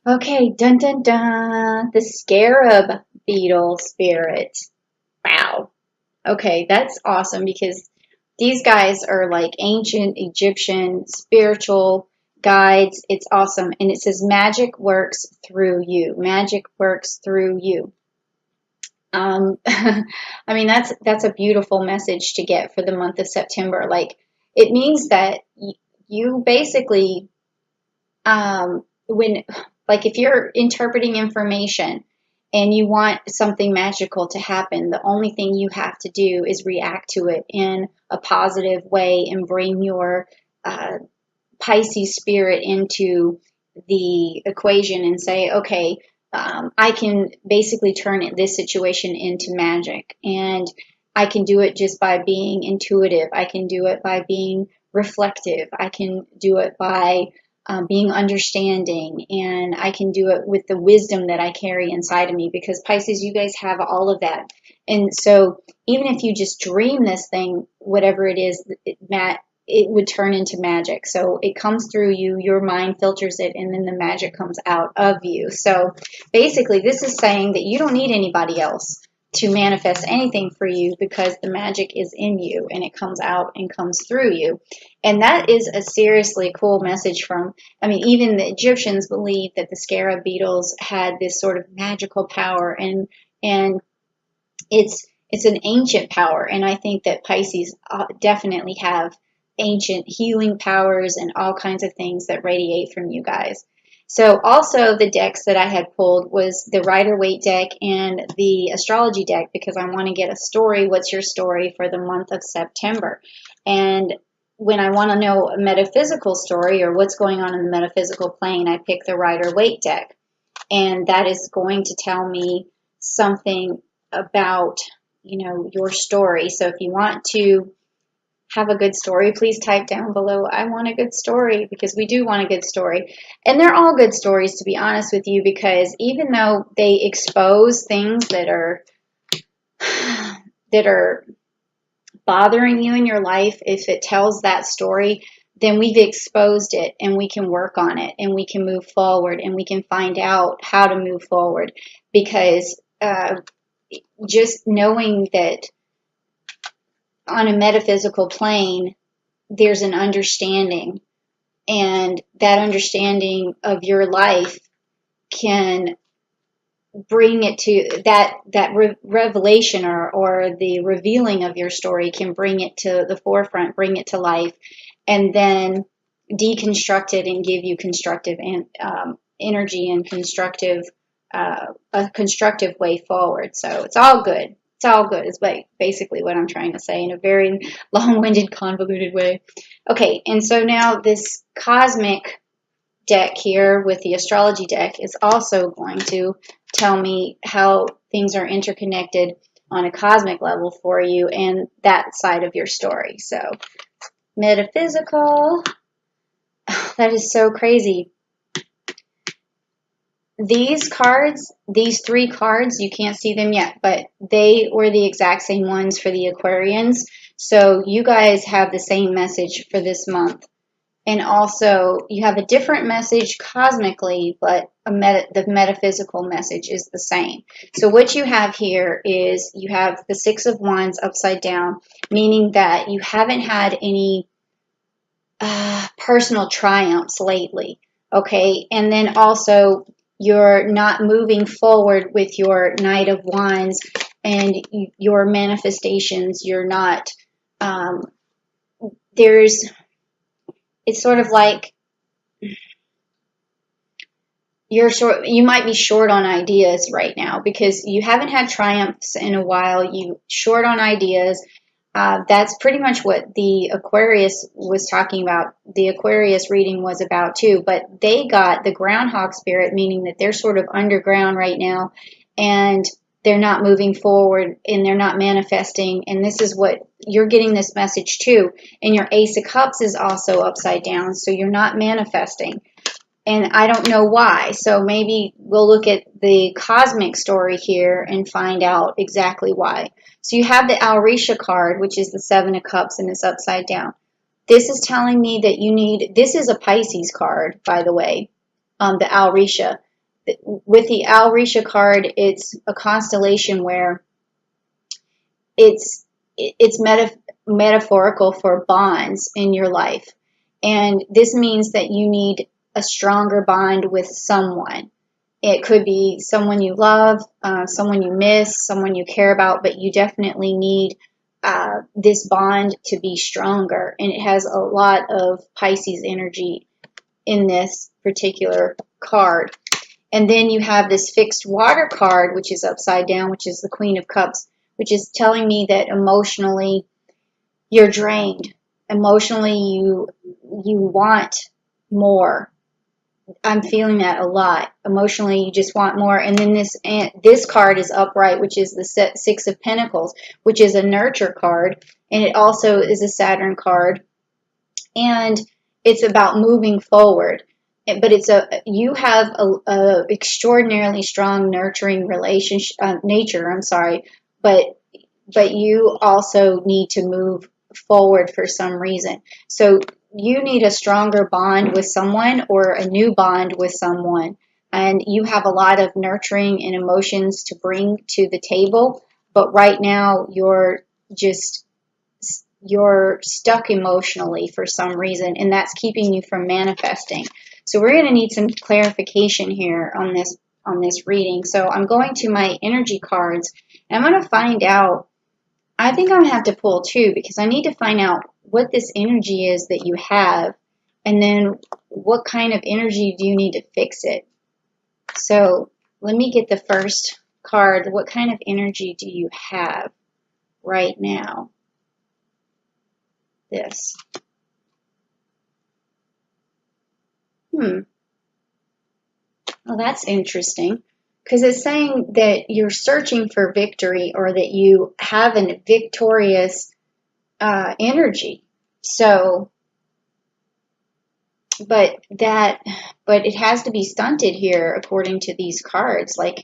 Okay, dun dun dun. The scarab beetle spirit. Wow. Okay, that's awesome because these guys are like ancient Egyptian spiritual guides. It's awesome. And it says magic works through you. Magic works through you. I mean, that's a beautiful message to get for the month of September. Like, it means that you basically, when, like, if you're interpreting information and you want something magical to happen, the only thing you have to do is react to it in a positive way and bring your uh, Pisces spirit into the equation and say, okay, I can basically turn this situation into magic. And I can do it just by being intuitive. I can do it by being reflective. I can do it by being understanding. And I can do it with the wisdom that I carry inside of me because Pisces, you guys have all of that. And so even if you just dream this thing, whatever it is, it would turn into magic. So it comes through you, your mind filters it, and then the magic comes out of you. So basically, this is saying that you don't need anybody else to manifest anything for you because the magic is in you and it comes out and comes through you. And that is a seriously cool message from, I mean, even the Egyptians believed that the scarab beetles had this sort of magical power and it's an ancient power, and I think that Pisces definitely have ancient healing powers and all kinds of things that radiate from you guys. So also the decks that I had pulled was the Rider-Waite deck and the astrology deck because I want to get a story. What's your story for the month of September? And when I want to know a metaphysical story or what's going on in the metaphysical plane, I pick the Rider-Waite deck. And that is going to tell me something about, your story. So if you want to have a good story, please type down below, I want a good story, because we do want a good story. And they're all good stories, to be honest with you, because even though they expose things that are that are bothering you in your life, if it tells that story, then we've exposed it and we can work on it and we can move forward and we can find out how to move forward. Because just knowing that on a metaphysical plane, there's an understanding, and that understanding of your life can bring it to that revelation or the revealing of your story can bring it to the forefront, bring it to life, and then deconstruct it and give you constructive and energy and constructive a constructive way forward. So it's all good. It's all good is basically what I'm trying to say in a very long-winded, convoluted way. Okay, and so now this cosmic deck here with the astrology deck is also going to tell me how things are interconnected on a cosmic level for you and that side of your story. So, metaphysical, that is so crazy. These cards, these three cards, you can't see them yet, but they were the exact same ones for the Aquarians. So you guys have the same message for this month. And also, you have a different message cosmically, but the metaphysical message is the same. So what you have here is you have the Six of Wands upside down, meaning that you haven't had any personal triumphs lately, okay? And then also, you're not moving forward with your Knight of Wands and your manifestations. You're not, um, it's sort of like you might be short on ideas right now because you haven't had triumphs in a while. You short on ideas. That's pretty much what the Aquarius was talking about. The Aquarius reading was about too, but they got the groundhog spirit, meaning that they're sort of underground right now and they're not moving forward and they're not manifesting. And this is what you're getting this message too. And your Ace of Cups is also upside down, so you're not manifesting. And I don't know why. So maybe we'll look at the cosmic story here and find out exactly why. So you have the Aurisha card, which is the Seven of Cups, and it's upside down. This is telling me that this is a Pisces card, by the way, the Aurisha. with the Alrisha card, it's a constellation where it's metaphorical for bonds in your life. And this means that you need a stronger bond with someone. It could be someone you love, someone you miss, someone you care about, but you definitely need this bond to be stronger. And it has a lot of Pisces energy in this particular card. And then you have this fixed water card, which is upside down, which is the Queen of Cups, which is telling me that emotionally you're drained. Emotionally you want more. I'm feeling that a lot. Emotionally, you just want more. And then this card is upright, which is the Six of Pentacles, which is a nurture card, and it also is a Saturn card, and it's about moving forward. But you have a extraordinarily strong nurturing relationship nature. I'm sorry, but you also need to move forward for some reason. So you need a stronger bond with someone or a new bond with someone. And you have a lot of nurturing and emotions to bring to the table. But right now you're stuck emotionally for some reason, and that's keeping you from manifesting. So we're going to need some clarification here on this reading. So I'm going to my energy cards, and I'm going to find out. I think I'm going to have to pull two, because I need to find out what this energy is that you have, and then what kind of energy do you need to fix it. So let me get the first card. What kind of energy do you have right now? This. Well, that's interesting, because it's saying that you're searching for victory, or that you have a victorious energy. So, but it has to be stunted here according to these cards. Like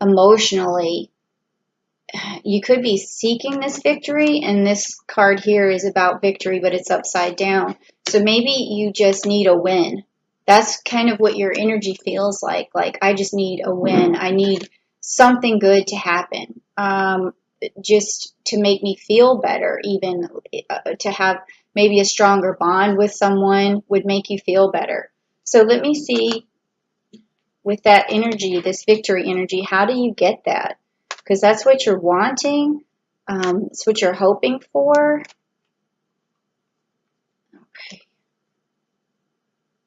emotionally, you could be seeking this victory, and this card here is about victory, but it's upside down. So maybe you just need a win. That's kind of what your energy feels like. Like, I just need a win. I need something good to happen. Just to make me feel better, even to have maybe a stronger bond with someone would make you feel better. So let me see, with that energy, this victory energy, how do you get that? Because that's what you're wanting. It's what you're hoping for. Okay.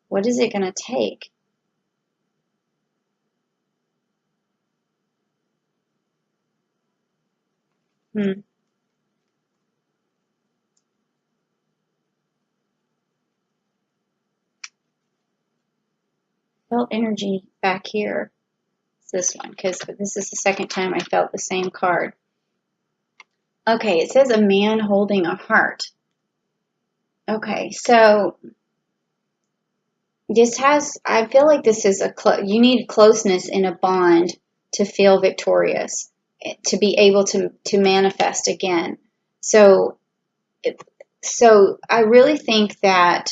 What is it going to take? Felt energy back here. It's this one, because this is the second time I felt the same card. Okay, it says a man holding a heart. Okay, so I feel like this is you need closeness in a bond to feel victorious, to be able to manifest again. So I really think that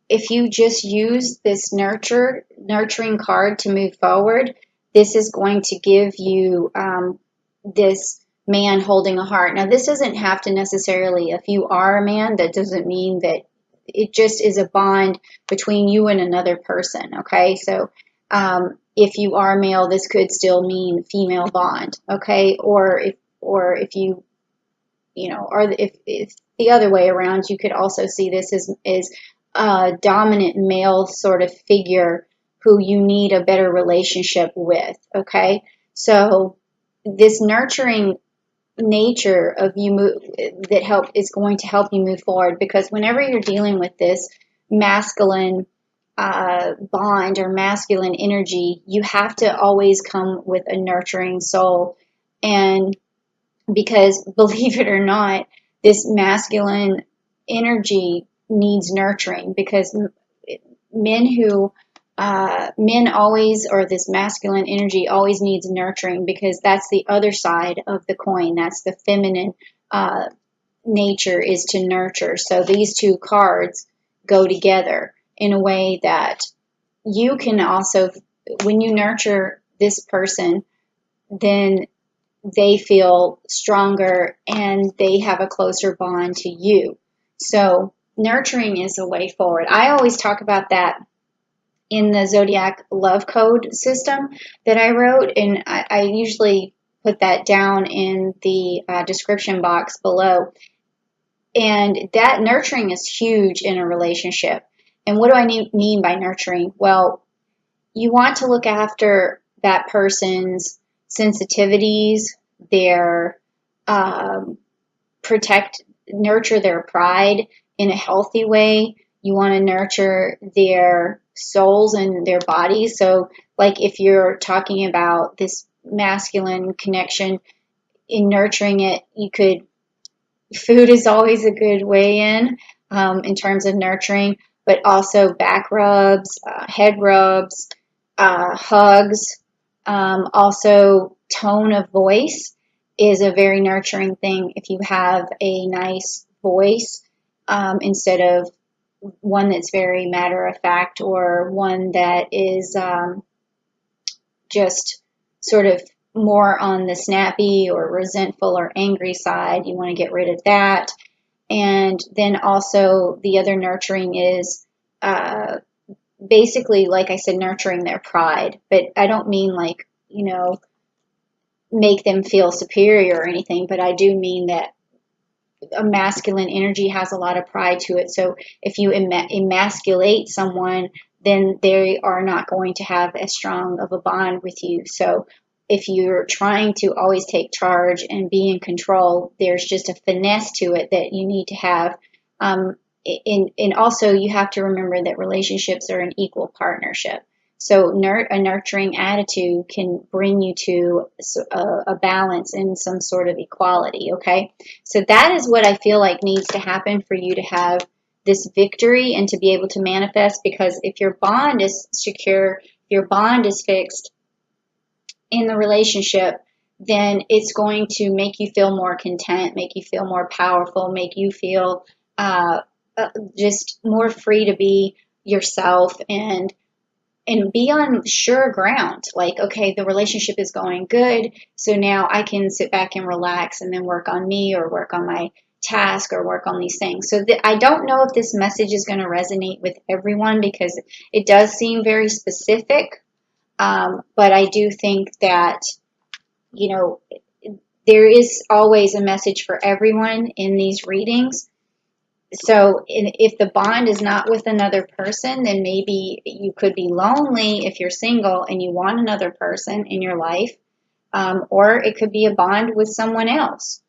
if you just use this nurturing card to move forward, this is going to give you this man holding a heart. Now, this doesn't have to necessarily, if you are a man, that doesn't mean that. It just is a bond between you and another person, okay? So if you are male, this could still mean female bond, okay? Or if you or if the other way around, you could also see this as a dominant male sort of figure who you need a better relationship with, okay? So this nurturing nature of is going to help you move forward, because whenever you're dealing with this masculine bond or masculine energy, you have to always come with a nurturing soul. And because, believe it or not, this masculine energy needs nurturing, because men always, or this masculine energy always needs nurturing, because that's the other side of the coin. That's the feminine nature, is to nurture. So these two cards go together in a way that you can also when you nurture this person, then they feel stronger and they have a closer bond to you. So nurturing is a way forward. I always talk about that in the Zodiac Love Code system that I wrote, and I usually put that down in the description box below. And that nurturing is huge in a relationship. And what do I mean by nurturing? Well, you want to look after that person's sensitivities, their nurture their pride in a healthy way. You want to nurture their souls and their bodies. So, like if you're talking about this masculine connection, in nurturing it, food is always a good way in terms of nurturing, but also back rubs, head rubs, hugs, also tone of voice is a very nurturing thing. If you have a nice voice, instead of one that's very matter of fact, or one that is just sort of more on the snappy or resentful or angry side, you want to get rid of that. And then also the other nurturing is basically, like I said, nurturing their pride. But I don't mean like, make them feel superior or anything, but I do mean that a masculine energy has a lot of pride to it. So if you emasculate someone, then they are not going to have as strong of a bond with you. So if you're trying to always take charge and be in control, there's just a finesse to it that you need to have. And also you have to remember that relationships are an equal partnership. So a nurturing attitude can bring you to a balance and some sort of equality, okay? So that is what I feel like needs to happen for you to have this victory and to be able to manifest, because if your bond is secure, your bond is fixed in the relationship, then it's going to make you feel more content, make you feel more powerful, make you feel just more free to be yourself and be on sure ground. Like, okay, the relationship is going good, so now I can sit back and relax and then work on me or work on my task or work on these things. So I don't know if this message is going to resonate with everyone because it does seem very specific, but I do think that, there is always a message for everyone in these readings. So if the bond is not with another person, then maybe you could be lonely if you're single and you want another person in your life, or it could be a bond with someone else.